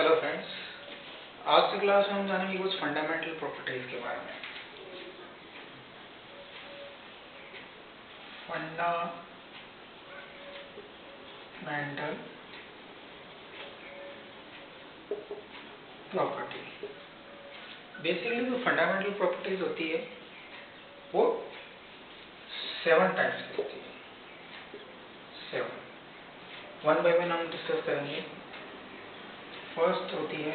Hello friends, आज की class में हम जानेंगे कुछ फंडामेंटल प्रॉपर्टीज के बारे में। फंडामेंटल प्रॉपर्टी बेसिकली जो फंडामेंटल प्रॉपर्टीज होती है वो 7 टाइप्स की होती है। 7 वन बाय वन हम डिस्कस करेंगे। फर्स्ट होती है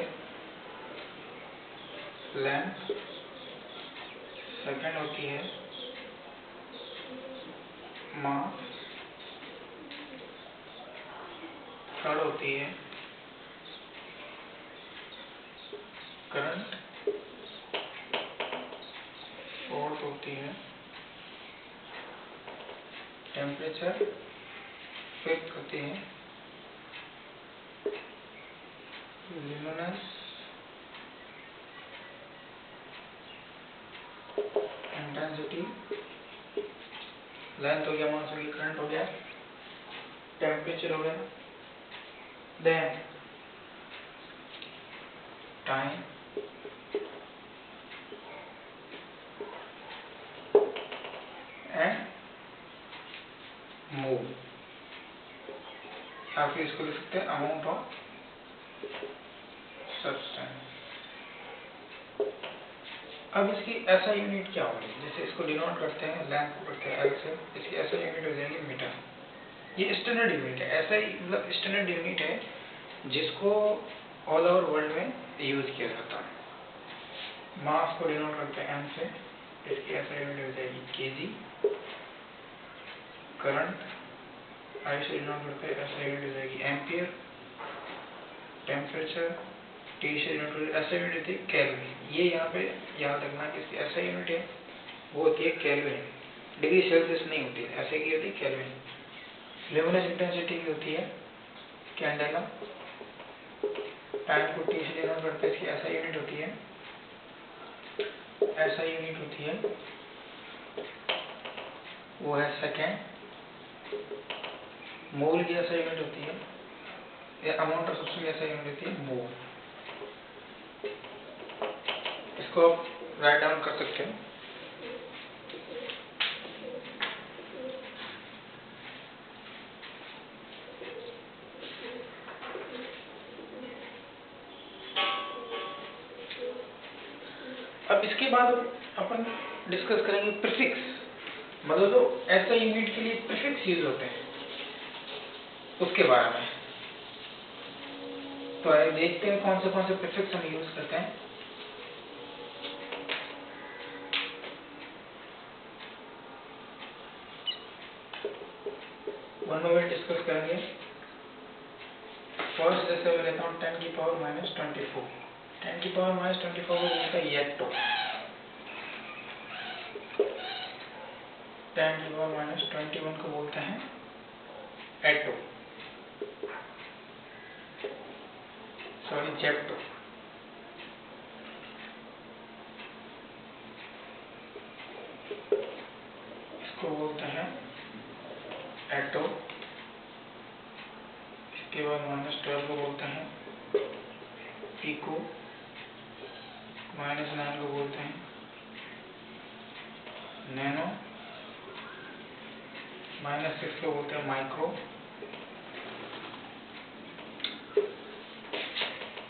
लेंथ, सेकंड होती है मास, थर्ड होती है करंट, फोर्थ होती है टेम्परेचर, फिफ्थ होती है ल्यूमिनेंस, इंटेंसिटी, लेंथ हो गया, मास हो गया, करंट हो गया, टेम्परेचर हो गया, देन टाइम एंड मूव, या फिर इसको लिख सकते हैं अमाउंट ऑफ सब्सटेंस। अब इसकी ऐसा यूनिट क्या होगी, जैसे इसको डिनोट करते हैं, लेंथ को करते हैं एल से, इसकी ऐसा यूनिट हो जाएगी मीटर। ये स्टैंडर्ड यूनिट है, ऐसा ही मतलब स्टैंडर्ड यूनिट है जिसको ऑल ओवर वर्ल्ड में यूज किया जाता है। मास को डिनोट करते हैं एम से, इसकी ऐसा यूनिट हो जाएगी केजी। करंट आई से डिनोट करते हैं, ऐसा यूनिट हो जाएगी एम्पियर। टेम्परेचर टी से यूनिट ऐसा यूनिट होती है केल्विन। ये यहाँ पे याद रखना कि इसकी ऐसा यूनिट है वो होती है केल्विन, डिग्री सेल्सियस नहीं होती है, ऐसे की होती है केल्विन। ल्यूमिनेंस इंटेंसिटी की होती है कैंडेला। टाइम को टी से डिनोट करते हैं, इसकी ऐसा यूनिट होती है, ऐसा यूनिट होती है वो है सेकेंड। मोल की ऐसा यूनिट होती है, या अमाउंट ऑफ सब्सटेंस की ऐसा यूनिट होती है मोल। इसको आप राइट डाउन कर सकते हैं। अब इसके बाद अपन डिस्कस करेंगे प्रीफिक्स, मतलब जो ऐसा यूनिट के लिए प्रीफिक्स यूज होते हैं उसके बारे में। तो आइए देखते हैं कौन से प्रीफिक्स हम यूज करते हैं। वन बाय वन डिस्कस करेंगे। फर्स्ट जैसे मैं लेता हूँ 10 की पावर -24। 10 की पावर -24 को बोलते हैं येक्टो। 10 की पावर -21 को बोलते हैं एटो, सॉरी जेप्टो। इसको बोलते हैं एटो। इसके बाद -12 को बोलते हैं पिको। -9 को बोलते हैं नैनो। -6 को बोलते हैं माइक्रो।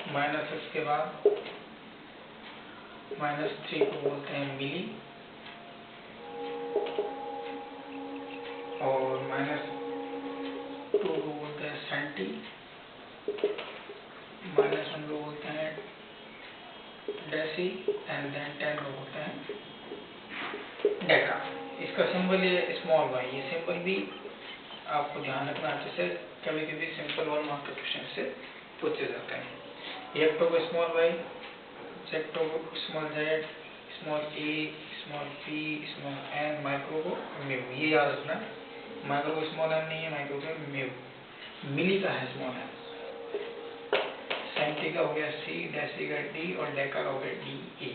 -6 के बाद -3 को बोलते हैं मिली, और -2 को बोलते हैं सेंटी। -1 को बोलते हैं डेसी, एंड देन 10 को बोलते हैं डेका। इसका सिंबल है स्मॉल वाई। ये सिंबल भी आपको ध्यान रखना अच्छे से, कभी कभी सिंपल 1 मार्क के क्वेश्चन से पूछे जाते हैं। येक्टो को स्मॉल वाई, जेक्टो को small z, small a, small p, small n, micro को म्यू। ये याद रखना, माइक्रो को स्मॉल एन नहीं है, माइक्रो को म्यू। मिली का है स्मॉल एन, सेंटी का हो गया सी, डेसी का डी, और डेका का हो गया डी ए।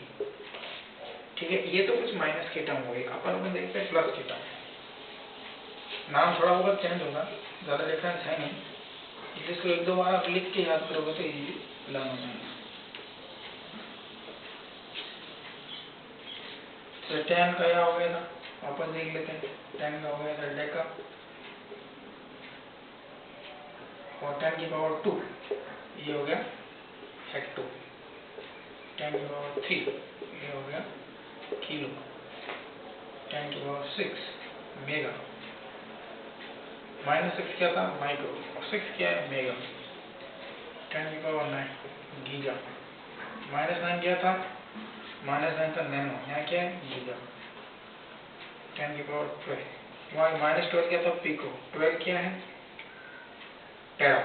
ठीक है, ये तो कुछ माइनस के टर्म हो गए। अपन देखते हैं प्लस के टर्म। नाम थोड़ा बहुत चेंज होगा, ज्यादा डिफरेंस है नहीं। जिसको एक दो बार आप लिख के याद करोगे तो इजीली लर्न हो जाएगा। तो 10 का क्या हो गया था, वापस देख लेते हैं। 10 का हो गया था डेका, और 10 की पावर 2 ये हो गया हेक्टो, 10 की पावर 3 ये हो गया किलो, 10 की पावर 6 मेगा, -6 क्या था माइक्रो, और 6 क्या है मेगा, 10 की पावर 9 गीगा, -9 क्या था, -9 था नैनो, यहाँ क्या है गीगा, 10 की पावर 12, वहाँ -12 क्या था पिको, 12 क्या है टेरा।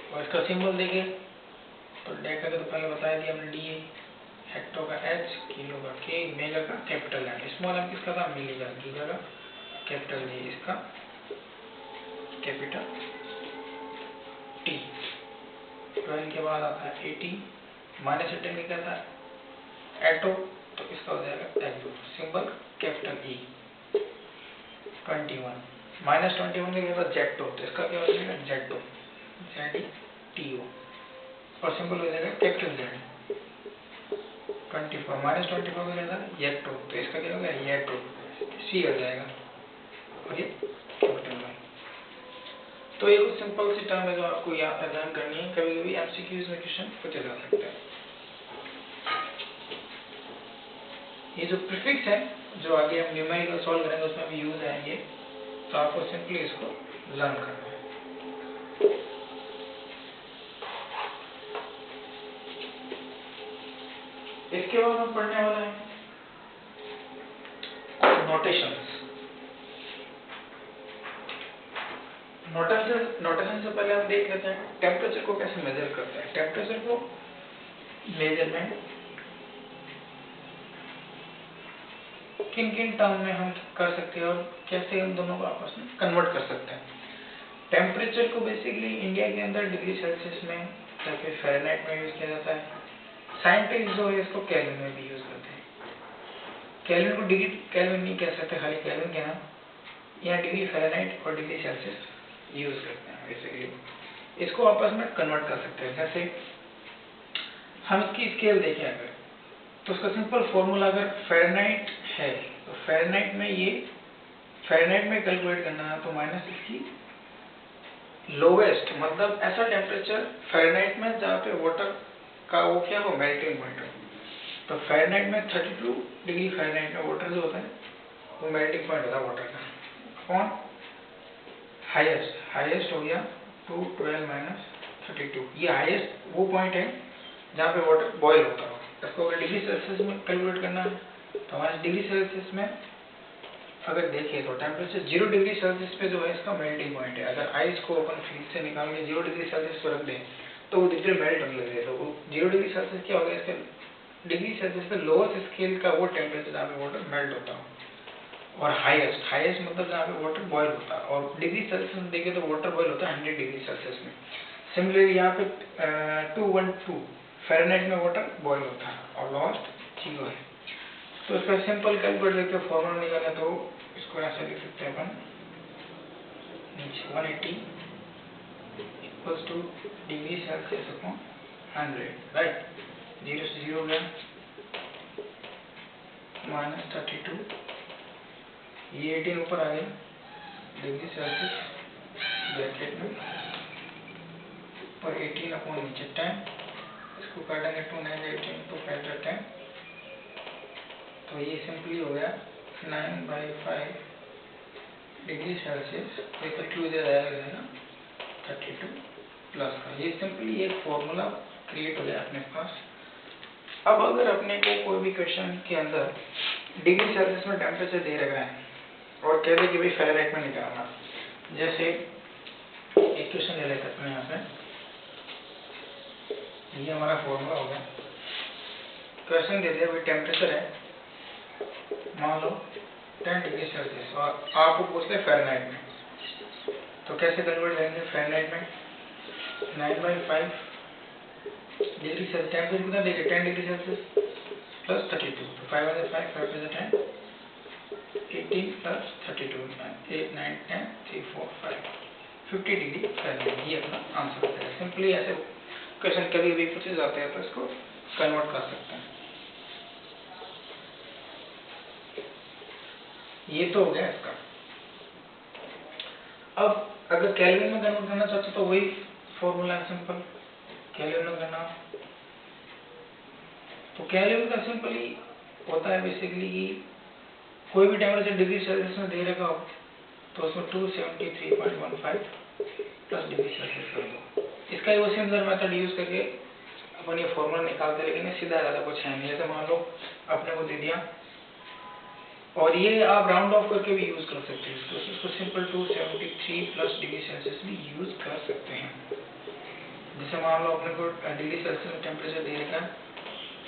और इसका सिंबल देखें तो डेका का तो पहले बताया दिया हमने डी, हेक्टो का एच, किलो का के, मेगा का कैपिटल एम, स्मॉल एम किसका था मिली का, गीगा का कैपिटल जी, इसका कैपिटल टी। 12 के बाद आता है 80, -18 में क्या था एटो, तो इसका हो जाएगा एक्टो, सिंबल कैपिटल ई। 21, -21 में क्या था जेक्टो, तो इसका क्या हो जाएगा जेटो, ZTO, और सिंबल हो जाएगा कैपिटल जेड। 24, -24 में क्या था येक्टो, तो इसका क्या हो गया येटो, सी हो जाएगा, और ये कैपिटल वाई। तो ये कुछ सिंपल सी टर्म है जो आपको याद लर्न करनी है, कभी कभी एमसीक्यूज में क्वेश्चन पूछे जा सकते हैं। ये जो प्रीफिक्स है जो आगे हम न्यूमेरिकल सॉल्व करेंगे उसमें भी यूज आएंगे, तो आपको सिंपली इसको लर्न करना है। इसके बाद हम पढ़ने वाले हैं नोटेशंस। नोटेशन से पहले हम देख लेते हैं टेम्परेचर को कैसे मेजर करते हैं। टेम्परेचर को मेजरमेंट किन किन टर्म में हम कर सकते हैं और कैसे उन दोनों को आपस में कन्वर्ट कर सकते हैं। टेम्परेचर को बेसिकली इंडिया के अंदर डिग्री सेल्सियस में या फिर फ़ारेनहाइट में यूज किया जाता है। साइंटिस्ट जो है इसको केल्विन में भी यूज करते हैं। केल्विन को डिग्री केल्विन नहीं कह सकते, खाली केल्विन कहना, यहाँ डिग्री फ़ारेनहाइट और डिग्री सेल्सियस यूज करते हैं। बेसिकली इसको आपस में कन्वर्ट कर सकते हैं। जैसे हम इसकी स्केल देखें अगर, तो उसका सिंपल फॉर्मूला अगर फ़ारेनहाइट है तो फ़ारेनहाइट में ये फ़ारेनहाइट में कैलकुलेट करना है तो माइनस इसकी लोवेस्ट, मतलब ऐसा टेम्परेचर फ़ारेनहाइट में जहाँ पे वाटर का वो क्या हो मेल्टिंग पॉइंट हो। तो फ़ारेनहाइट में 32 डिग्री फ़ारेनहाइट में वाटर जो होता है वो मेल्टिंग पॉइंट होता है वाटर का, कौन हाईएस्ट हो गया 212 - 32, ये हाईएस्ट वो पॉइंट है जहाँ पे वाटर बॉयल होता हो। इसको अगर डिग्री सेल्सियस में कैलकुलेट करना है तो हमारे डिग्री सेल्सियस में अगर देखें तो टेम्परेचर 0 डिग्री सेल्सियस पे जो है इसका मेल्टिंग पॉइंट है। अगर आइस को अपन फ्रीज से निकाल के 0 डिग्री सेल्सियस पर रख दें तो वो धीरे मेल्ट होने लगेगा। तो वो 0 डिग्री सेल्सियस क्या होगा, इसके डिग्री सेल्सियस पे लोएस्ट स्केल का वो टेम्परेचर जहाँ पे वाटर मेल्ट होता हो, और हाईएस्ट मतलब जहाँ पे वाटर बॉयल होता है। और डिग्री सेल्सियस में देखें तो वाटर बॉयल होता है 100 डिग्री सेल्सियस में। सिमिलरली यहाँ पे 212 फ़ारेनहाइट में वाटर बॉयल होता है और लोएस्ट 0 है। तो इसका सिंपल कैलकुलेट करके फॉर्मूला निकाला तो इसको ऐसे लिख सकते हैं अपन, 180 equals two degree Celsius upon 100, right. 0 से 0 गया, -32, ये 18 ऊपर आ गया डिग्री सेल्सियस ब्रैकेट में, और 18 अपॉन नीचे 10, इसको काटेंगे 2 9 18 तो 10, तो ये सिंपली हो गया 9/5 डिग्री सेल्सियस, एक क्लूज जाएगा 32 प्लस का। ये सिंपली एक फॉर्मूला क्रिएट हो गया अपने पास। अब अगर अपने को कोई भी क्वेश्चन के अंदर डिग्री सेल्सियस में टेम्परेचर दे रखा है और कह दे कि भाई फ़ारेनहाइट में निकालना, जैसे एक क्वेश्चन ले लेते अपने यहाँ से, ये हमारा फॉर्मूला हो गया। क्वेश्चन दे दिया भाई टेम्परेचर है मान लो 10 डिग्री सेल्सियस और आपको पूछ ले फ़ारेनहाइट में, तो कैसे कन्वर्ट करेंगे फ़ारेनहाइट में, 9/5 डिग्री सेल्सियस टेम्परेचर कितना देंगे 10 डिग्री सेल्सियस प्लस 32, तो 5 × 5 5 × 10 18 प्लस 32 8 9 10 3 4 5 50 डिग्री फ़ारेनहाइट, ये अपना आंसर होता है। सिंपली ऐसे क्वेश्चन कभी भी पूछे जाते हैं तो इसको कन्वर्ट कर सकते हैं। ये तो हो गया इसका। अब अगर केल्विन में कन्वर्ट करना चाहते तो वही फॉर्मूला है सिंपल, केल्विन में करना। तो केल्विन का सिंपली होता है बेसिकली कि कोई भी टेम्परेचर डिग्री सेल्सियस में दे रखा हो तो उसमें 273.15 प्लस डिग्री सेल्सियस कर दो। इसका वो सिमिलर मेथड यूज करके अपन ये फॉर्मूला निकालते हैं, लेकिन सीधा ज़्यादा कुछ है नहीं। जैसे मान लो अपने को दे दिया, और ये आप राउंड ऑफ करके भी यूज कर सकते हैं तो इसको सिंपल 273 प्लस डिग्री सेल्सियस भी यूज कर सकते हैं। जैसे मान लो अपने को डिग्री सेल्सियस में टेम्परेचर दे रखा है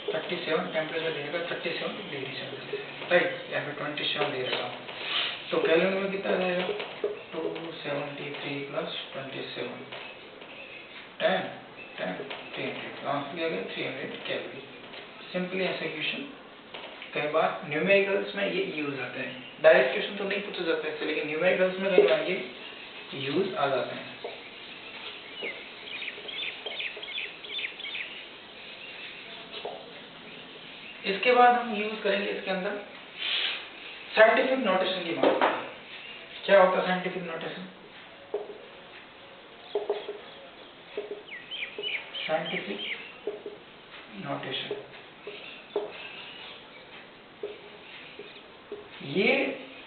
37, टेम्परेचर दे रखा 37 डिग्री सेल्सियस, राइट, या फिर 27 दे रखा। तो केल्विन में कितना रहेगा 273 प्लस 27 10 10 300, आंसर क्या गया 300 केल्विन। Simply execution. कई बार न्यूमेरिकल्स में ये यूज आते हैं, डायरेक्ट क्वेश्चन तो नहीं पूछा जाता है, लेकिन न्यूमेरिकल्स में कई बार ये यूज आ जाते हैं। इसके बाद हम यूज करेंगे इसके अंदर साइंटिफिक नोटेशन की बात करें। क्या होता है साइंटिफिक नोटेशन? साइंटिफिक नोटेशन ये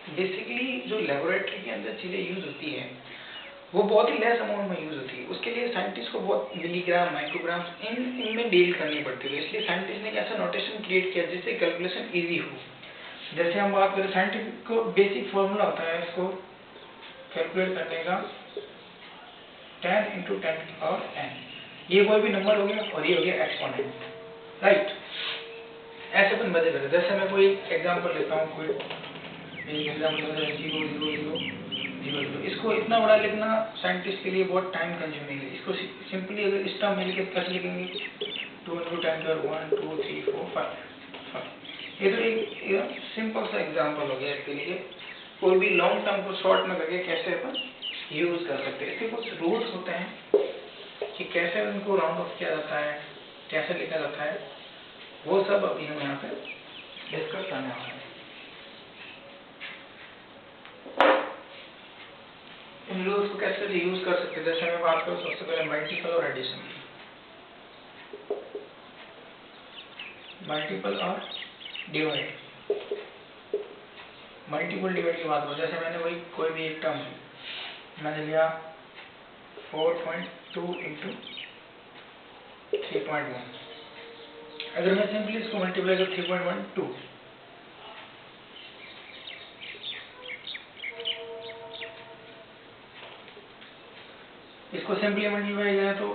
बेसिकली जो लेबोरेटरी के अंदर चीजें यूज होती है वो बहुत ही लेस अमाउंट में यूज होती है। उसके लिए साइंटिस्ट को बहुत मिलीग्राम माइक्रोग्राम इनमें डील करनी पड़ती है। इसलिए साइंटिस्ट ने एक ऐसा नोटेशन क्रिएट किया जिससे कैलकुलेशन इजी हो। जैसे हम बात करें साइंटिफिक को बेसिक फॉर्मूला होता है इसको कैलकुलेट करने का 10 × 10⁻n। ये कोई भी नंबर हो गया और ये हो गया एक्सपोनेंट, राइट। ऐसे अपन मजे करते। जैसे मैं कोई एग्जांपल लेता हूँ, कोई एक एग्जांपल 0 इसको इतना बड़ा लिखना साइंटिस्ट के लिए बहुत टाइम कंज्यूमिंग है। इसको सिंपली अगर इस टर्म में लिखे कैसे लिखेंगे 2 × 10⁻1 2 3 4 5। ये तो एक सिंपल सा एग्जांपल हो गया इसके लिए। कोई भी लॉन्ग टर्म को शॉर्ट में करके कैसे अपन यूज कर सकते हैं। इसके कुछ रूल्स होते हैं कि कैसे उनको राउंड ऑफ किया जाता है, कैसे लिखा जाता है, वो सब अभी हम यहाँ पे डिस्कस करने वाले हैं। इन रूल्स को कैसे यूज कर सकते हैं, जैसे मैं बात करूँ सबसे पहले मल्टीपल और एडिशन की। मल्टीपल और डिवाइड। मल्टीपल डिवाइड की बात करूँ, जैसे मैंने वही कोई भी एक टर्म मैंने लिया 4.2 × 3.1। अगर मैं सिंपली इसको मल्टीप्लाई कर 3.12 इसको सिंपली मल्टीप्लाई करें तो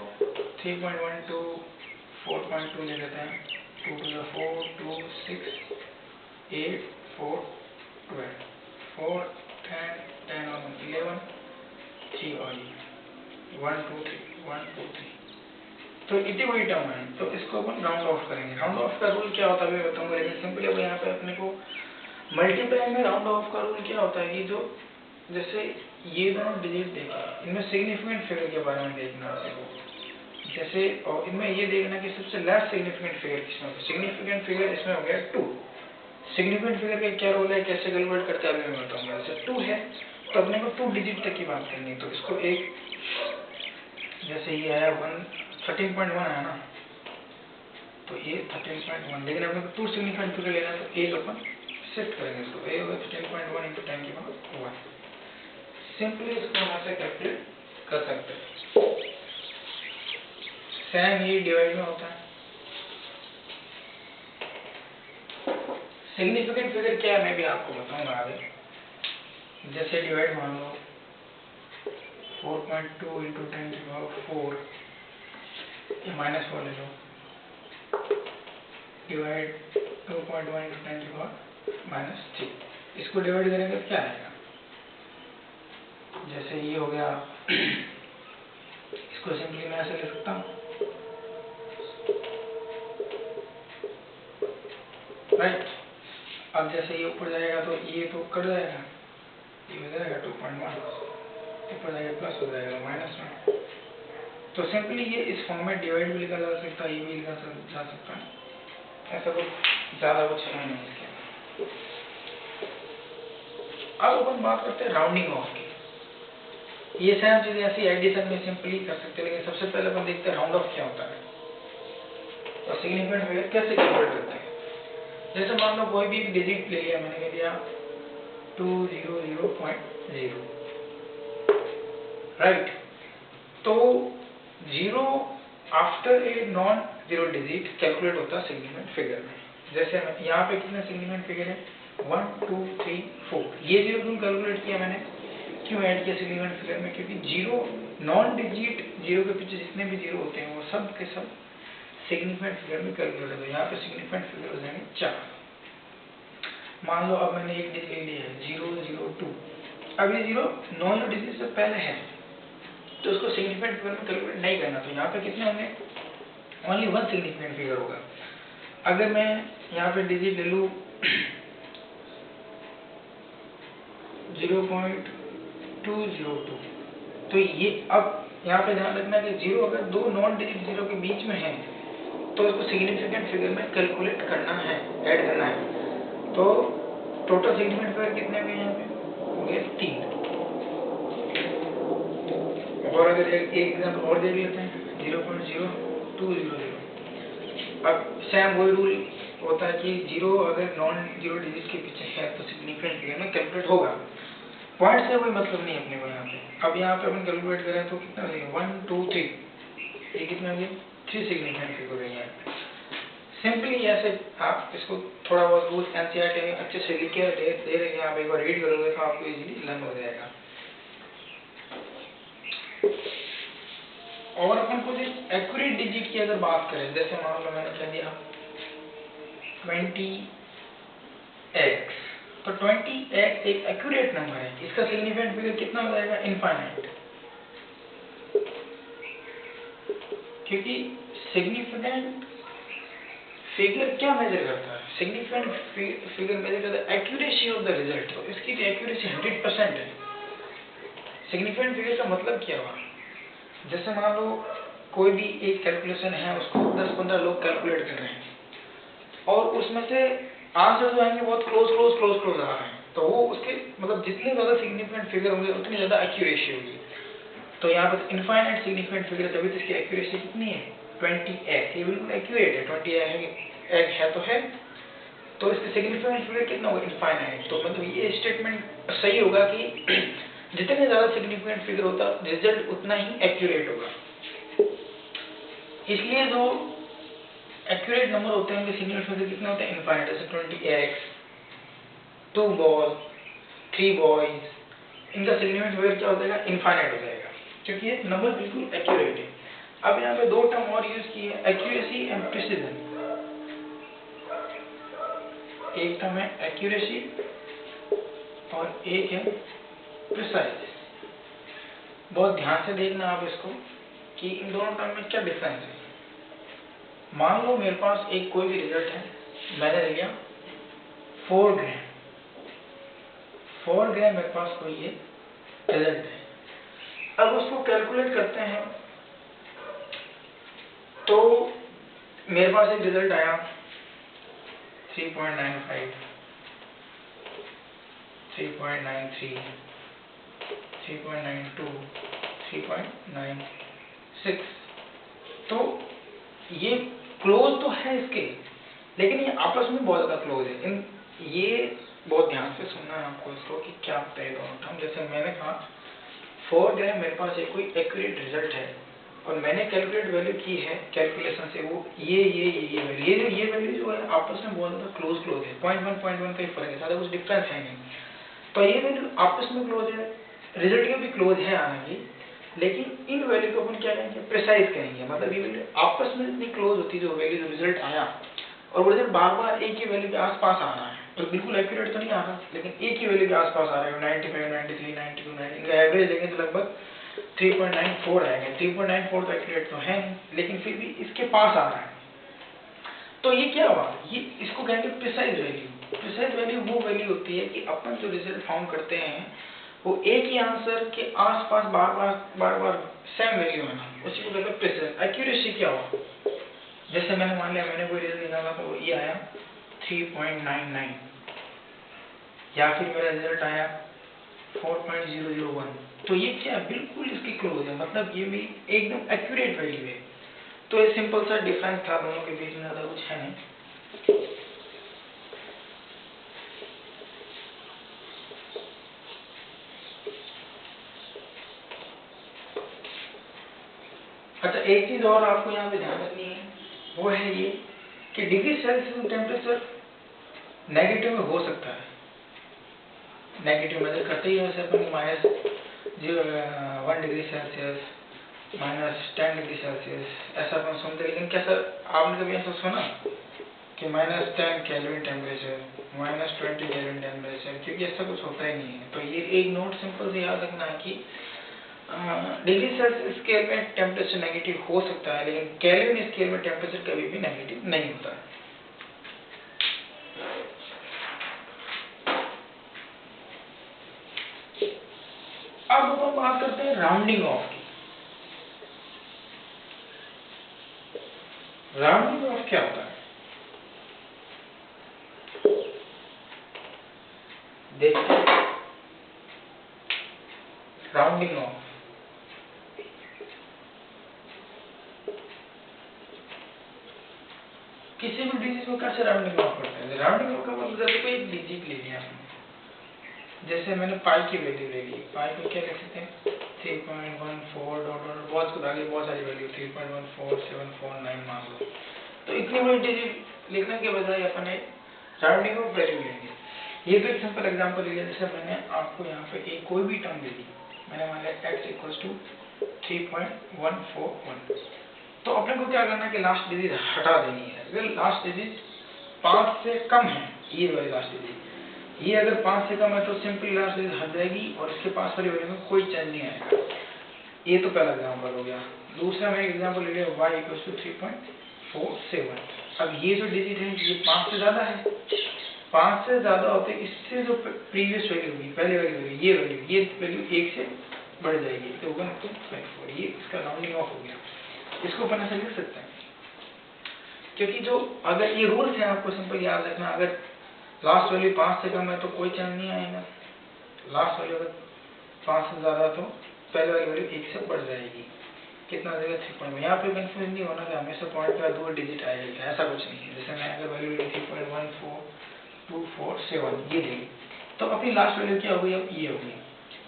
3.12 4.2 ले लेते हैं, 2 × 4 2 6 8 4 12 4 10 10 और 11 3 और 1 2 3 1 2 3। तो इतनी बड़ी टर्म है तो इसको अपन राउंड ऑफ करेंगे। राउंड ऑफ का रूल क्या होता है मैं बताऊंगा, लेकिन सिंपली अब यहाँ पे अपने को मल्टीप्लाई में राउंड ऑफ का रूल क्या होता है कि जो जैसे ये दोनों डिजिट देखें इनमें सिग्निफिकेंट फिगर के बारे में देखना है। जैसे और इनमें ये देखना कि सबसे लेस सिग्निफिकेंट फिगर किसमें हो। सिग्निफिकेंट फिगर इसमें हो गया 2। सिग्निफिकेंट फिगर का क्या रोल है, कैसे कैलकुलेट करते हैं अभी मैं बताऊंगा। जैसे 2 है तो अपने को 2 डिजिट तक की बात करनी है, तो इसको एक जैसे ये है 13.1 है ना, तो ये 13.1, लेकिन अपने को 2 सिग्निफिकेंट फिगर लेना है तो एक अपन शिफ्ट करेंगे इसको। ए होगा 13.1 × 10⁻1। सिंपली इसको हम ऐसे कैलकुलेट कर सकते हैं। सेम ये डिवाइड में होता है। सिग्निफिकेंट फिगर क्या है मैं भी आपको बताऊंगा आगे। जैसे डिवाइड मान लो 4.2 × 10⁻4 -4 ले लो, डिवाइड 2.1 × 10⁻3। इसको डिवाइड करेंगे तो क्या आएगा, जैसे ये हो गया इसको सिंपली मैं ऐसे लिख सकता हूँ, राइट। अब जैसे ये ऊपर जाएगा तो ये तो कट जाएगा, ये हो जाएगा 2.1 ऊपर जाएगा प्लस हो जाएगा माइनस में। तो सिंपली ये इस फॉर्म में डिवाइड भी लिखा जा सकता है, ये भी लिखा जा सकता है, ऐसा कुछ ज़्यादा कुछ है नहीं इसके। अब अपन बात करते हैं राउंडिंग ऑफ की। ये सेम चीज़ ऐसी एडिशन में सिंपली कर सकते हैं, लेकिन सबसे पहले अपन देखते हैं राउंड ऑफ क्या होता है और सिग्निफिकेंट फिगर कैसे कैलकुलेट करते हैं। जैसे मान लो कोई भी डिजिट ले लिया, मैंने कह दिया 200.0, राइट। तो 0 after a non zero digit calculate होता है सिग्निफिकेंट फिगर में। जैसे यहाँ पे कितने सिग्निफिकेंट फिगर है 1 2 3 4, ये 0 क्यों कैलकुलेट किया मैंने, क्यों ऐड किया सिग्निफिकेंट फिगर में, क्योंकि 0 नॉन डिजिट 0 के पीछे जितने भी 0 होते हैं वो सब के सब सिग्निफिकेंट फिगर में कैलकुलेट होते हैं। यहाँ पे सिग्निफिकेंट फिगर हो जाएंगे 4। मान लो अब मैंने एक डिजिट ले लिया है 002, अब ये 0 नॉन डिजिट से पहले है तो उसको सिग्निफिकेंट फिगर में कैलकुलेट नहीं करना, तो यहाँ पे कितने होंगे, ओनली 1 सिग्निफिकेंट फिगर होगा। अगर मैं यहाँ पे डिजिट ले लूँ 0.202, तो ये अब यहाँ पे ध्यान रखना कि 0 अगर दो नॉन डिजिट 0 के बीच में है तो उसको सिग्निफिकेंट फिगर में कैलकुलेट करना है, ऐड करना है। तो टोटल सिग्निफिकेंट फिगर कितने हुए यहाँ पे, हो गए 3। और अगर एक एग्जाम्पल और देख लेते हैं 0.0200। अब सेम वही रूल होता है कि 0 अगर नॉन जीरो डिजिट के पीछे है तो सिग्निफिकेंट फिगर में कैलकुलेट होगा। पॉइंट से कोई मतलब नहीं अपने को यहाँ पे। अब यहाँ पे अपन कैलकुलेट करें तो कितना हो जाएगा 1 2 3, ये कितने हो गए 3 सिग्निफिकेंट फिगर हो गए। सिंपली ऐसे आप इसको थोड़ा बहुत रूल्स एनसीईआरटी में अच्छे से लिख के दे रहे हैं, आप एक बार रीड करोगे तो आपको इजीली लर्न हो जाएगा। और अपन कुछ एक्यूरेट डिजिट की अगर बात करें, जैसे मान लो मैंने कह दिया 20x, तो 20x एक एक्यूरेट नंबर है, इसका सिग्निफिकेंट फिगर कितना हो जाएगा, इनफाइनाइट। क्योंकि सिग्निफिकेंट फिगर क्या मेजर करता है, सिग्निफिकेंट फिगर मेजर करता है एक्यूरेसी ऑफ द रिजल्ट। तो इसकी एक्यूरेसी 100% है। सिग्निफिकेंट फिगर का मतलब क्या हुआ, जैसे मान लो कोई भी एक कैलकुलेशन है, उसको 10-15 लोग कैलकुलेट कर रहे हैं और उसमें से आंसर जो आएंगे बहुत क्लोज आ रहे हैं, तो वो उसके मतलब जितने ज्यादा सिग्निफिकेंट फिगर होंगे उतनी ज्यादा एक्यूरेसी होगी। तो यहाँ पर इनफाइनाइट सिग्निफिकेंट फिगर तभी तो इसकी एक्यूरेसी कितनी है 20x, ये बिल्कुल एक्यूरेट है, 20x है तो है, तो इसका सिग्निफिकेंट फिगर कितना होगा इनफाइनाइट। तो मतलब ये स्टेटमेंट सही होगा कि जितने ज्यादा सिग्निफिकेंट फिगर होता रिजल्ट उतना ही एक्यूरेट होगा। इसलिए जो एक्यूरेट नंबर होते हैं उनके सिग्निफिकेंट फिगर कितने होते हैं इनफाइनाइट, जैसे 20x, 2 बॉल, 3 बॉयज, इनका सिग्निफिकेंट फिगर क्या हो जाएगा इनफाइनाइट हो जाएगा, क्योंकि ये नंबर बिल्कुल एक्यूरेट है। अब यहाँ पे दो टर्म और यूज की है, एक्यूरेसी एंड प्रिसीजन। एक टर्म है एक्यूरेसी और एक है प्रिसाइज। बहुत ध्यान से देखना आप इसको कि इन दोनों टर्म में क्या डिफरेंस है। मान लो मेरे पास एक कोई भी रिजल्ट है, मैंने ले लिया 4 ग्राम, 4 ग्राम मेरे पास कोई ये रिजल्ट है। अब उसको कैलकुलेट करते हैं तो मेरे पास एक रिजल्ट आया 3.95, 3.93, 3.92, 3.96। तो ये क्लोज तो है इसके, लेकिन ये आपस में बहुत ज्यादा क्लोज है। ये बहुत ध्यान से सुनना है आपको इसको कि क्या होता है दोनों टर्म। जैसे मैंने कहा 4 ग्राम मेरे पास एक कोई एक्यूरेट रिजल्ट है और मैंने कैलकुलेट वैल्यू की है कैलकुलेशन से, वो ये वैल्यू, ये वैल्यू जो है आपस में बहुत ज्यादा क्लोज है, 0.1 का ही फर्क है, ज्यादा कुछ डिफरेंस है नहीं। तो ये वैल्यू आपस में क्लोज है, रिजल्ट के भी क्लोज है हालांकि, लेकिन इन वैल्यू को अपन क्या करेंगे प्रिसाइज करेंगे। मतलब ये वैल्यू आपस में इतनी क्लोज होती है जो वैल्यू जो रिजल्ट आया, और वो रिजल्ट बार बार एक ही वैल्यू के आसपास आ रहा है, तो बिल्कुल एक्यूरेट तो नहीं आ रहा, लेकिन एक ही वैल्यू के आसपास आ रहा है 95, 93, 92, 90, इनका एवरेज देंगे तो लगभग 3.94 आएगा। 3.94 तो एक्यूरेट तो है नहीं, लेकिन फिर भी इसके पास आ रहा है। तो ये क्या हुआ, ये इसको कहेंगे प्रिसाइज वैल्यू। प्रिसाइज वैल्यू वो वैल्यू होती है कि अपन जो रिजल्ट फाउंड करते हैं वो एक ही आंसर के आसपास बार बार सेम वैल्यू आना, उसी को कहते हैं प्रिसिजन। एक्यूरेसी क्या हुआ, जैसे मैंने मान लिया मैंने कोई रिजल्ट निकाला तो ये आया 3.99, या फिर मेरा रिजल्ट आया 4.001, तो ये क्या बिल्कुल इसकी क्लोज है, मतलब ये भी एकदम एक्यूरेट वैल्यू है। तो ये सिंपल सा डिफरेंस था दोनों के बीच में, ज़्यादा कुछ है नहीं। अच्छा, एक चीज और आपको यहाँ पे ध्यान रखनी है, वो है ये कि डिग्री सेल्सियस टेम्परेचर नेगेटिव में हो सकता है। नेगेटिव मेजर करते ही वैसे अपन -1 डिग्री सेल्सियस, -10 डिग्री सेल्सियस ऐसा अपन सुनते, लेकिन क्या सर आपने कभी ऐसा सुना कि -10 केल्विन टेम्परेचर, -20 केल्विन टेम्परेचर, क्योंकि ऐसा कुछ होता ही नहीं है। तो ये एक नोट सिंपल से याद रखना है कि डिग्री सेल्सियस स्केल में टेम्परेचर नेगेटिव हो सकता है, लेकिन केल्विन स्केल में टेम्परेचर कभी भी नेगेटिव नहीं होता है। अब हम बात करते हैं राउंडिंग ऑफ की। राउंडिंग ऑफ क्या होता है, देखते हैं। राउंडिंग ऑफ किसी भी डिजिट को कैसे राउंडिंग ऑफ करते हैं। राउंडिंग ऑफ का मतलब जैसे कोई एक डिजिट ले लिया हमने, जैसे मैंने पाई की वैल्यू ले ली, पाई को क्या लिख सकते हैं 3.14 डॉट बहुत कुछ आगे बहुत सारी वैल्यू 3.14749 मान लो। तो इतनी बड़ी डिजिट लिखने के बजाय अपन एक राउंडिंग ऑफ वैल्यू लेंगे। ये तो एक सिंपल एग्जांपल लिया, जैसे मैंने आपको यहाँ पे एक कोई भी टर्म दे दी, मैंने मान लिया x = 3.141, तो अपने को क्या करना है कि लास्ट डिजिट हटा देनी है। अगर लास्ट डिजिट 5 से कम है, ये वाली लास्ट डिजिट, ये अगर 5 से कम है तो सिंपली लास्ट डिजिट हट जाएगी और इसके पास वाली वैल्यू में कोई चेंज नहीं आएगा। ये तो पहला एग्जांपल हो गया। दूसरा मैं एग्जांपल ले लिया y = 3.47। अब ये जो डिजिट है ये 5 से ज्यादा है, 5 से ज्यादा होते इससे जो प्रीवियस वैल्यू होगी, पहले वैल्यू, ये वैल्यू 1 से बढ़ जाएगी, तो 1.54, ये इसका राउंडिंग ऑफ हो गया। इसको अपन ऐसे लिख सकते हैं, क्योंकि जो अगर ये रूल्स है आपको सिंपल याद रखना, अगर लास्ट वैल्यू 5 से कम है तो कोई चेंज नहीं आएगा, लास्ट वैल्यू अगर 5 से ज्यादा तो पहले वाली वैल्यू 1 से बढ़ जाएगी। कितना आ जाएगा 3.1। यहाँ पे कंफ्यूज नहीं होना कि हमेशा पॉइंट का 2 डिजिट आएगा, ऐसा कुछ नहीं है। जैसे मैं अगर वैल्यू 3.14247 ये देगी, तो अपनी लास्ट वैल्यू क्या होगी, अब ये होगी।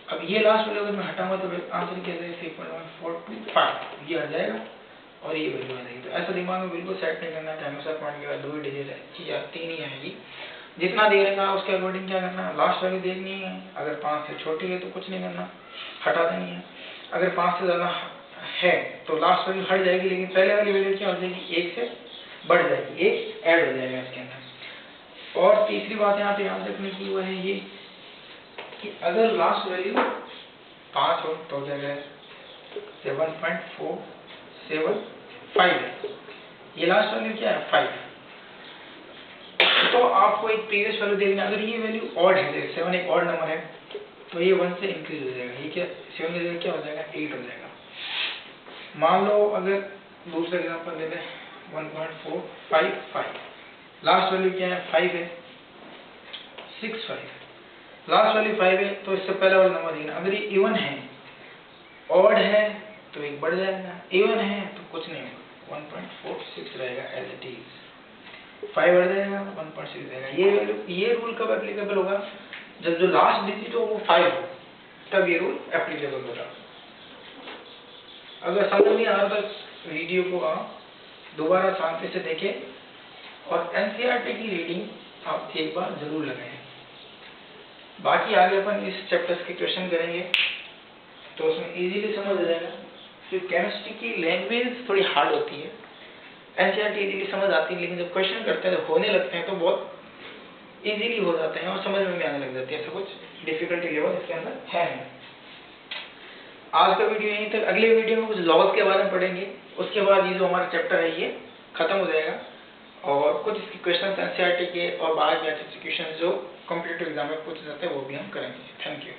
अब ये लास्ट वैल्यू अगर मैं हटाऊंगा तो आंसर क्या है 3.1425, ये आ जाएगा और ये वैल्यू आ जाएगी। तो ऐसा दिमाग में बिल्कुल सेट नहीं करना कि हमेशा पॉइंट के बाद 2 डिजिट है या 3 ही आएगी। जितना दे रखा उसके अकॉर्डिंग क्या करना है, लास्ट वैल्यू देखनी है। अगर 5 से छोटी है तो कुछ नहीं करना, हटा देनी है। अगर 5 से ज्यादा है तो लास्ट वैल्यू हट जाएगी, लेकिन पहले वाली वैल्यू क्या हो जाएगी, 1 से बढ़ जाएगी, 1 ऐड हो जाएगा इसके अंदर। और तीसरी बात यहाँ पे याद रखने की वो है ये कि अगर लास्ट वैल्यू 5 हो तो जगह 7.475 है, ये लास्ट वैल्यू क्या है 5, तो आपको एक प्रीवियस वैल्यू देखना। अगर ये वैल्यू ऑड है, 7 एक ऑड नंबर है, तो ये 1 से इंक्रीज हो जाएगा, ये क्या 7 की जगह क्या हो जाएगा 8 हो जाएगा। मान लो अगर दूसरा एग्जांपल ले लें 1.455, लास्ट वैल्यू क्या है 5 है, 65, लास्ट वैल्यू 5 है, तो इससे पहला वाला नंबर देखना। अगर ये इवन है, ऑड है तो एक बढ़ जाएगा, इवन है तो कुछ नहीं होगा, 1.46 रहेगा एज इट इज, 5 बढ़ जाएगा 1.6 रहेगा। ये वैल्यू, ये रूल कब एप्लीकेबल होगा, जब जो लास्ट डिजिट हो वो 5 हो, तब ये रूल एप्लीकेबल होगा। अगर समझ नहीं आ रहा तो वीडियो को आप दोबारा शांति से देखें और एनसीईआरटी की रीडिंग आप एक बार जरूर लगाएं। बाकी आगे अपन इस चैप्टर्स के क्वेश्चन करेंगे तो उसमें इजीली समझ आ जाएगा। क्योंकि केमिस्ट्री की लैंग्वेज थोड़ी हार्ड होती है, एनसीईआरटी इजीली समझ आती है, लेकिन जब क्वेश्चन करते हैं, जब होने लगते हैं तो बहुत इजीली हो जाते हैं और समझ में भी आने लग जाती है। ऐसा कुछ डिफिकल्टी लेवल इसके अंदर है नहीं। आज का वीडियो यहीं तक। अगले वीडियो में कुछ लॉज के बारे में पढ़ेंगे, उसके बाद ये जो हमारा चैप्टर है ये खत्म हो जाएगा और कुछ इसके क्वेश्चन एनसीईआरटी के और बाहर के क्वेश्चन जो कॉम्पिटिटिव एग्जाम में पूछे जाते हैं वो भी हम करेंगे। Thank you.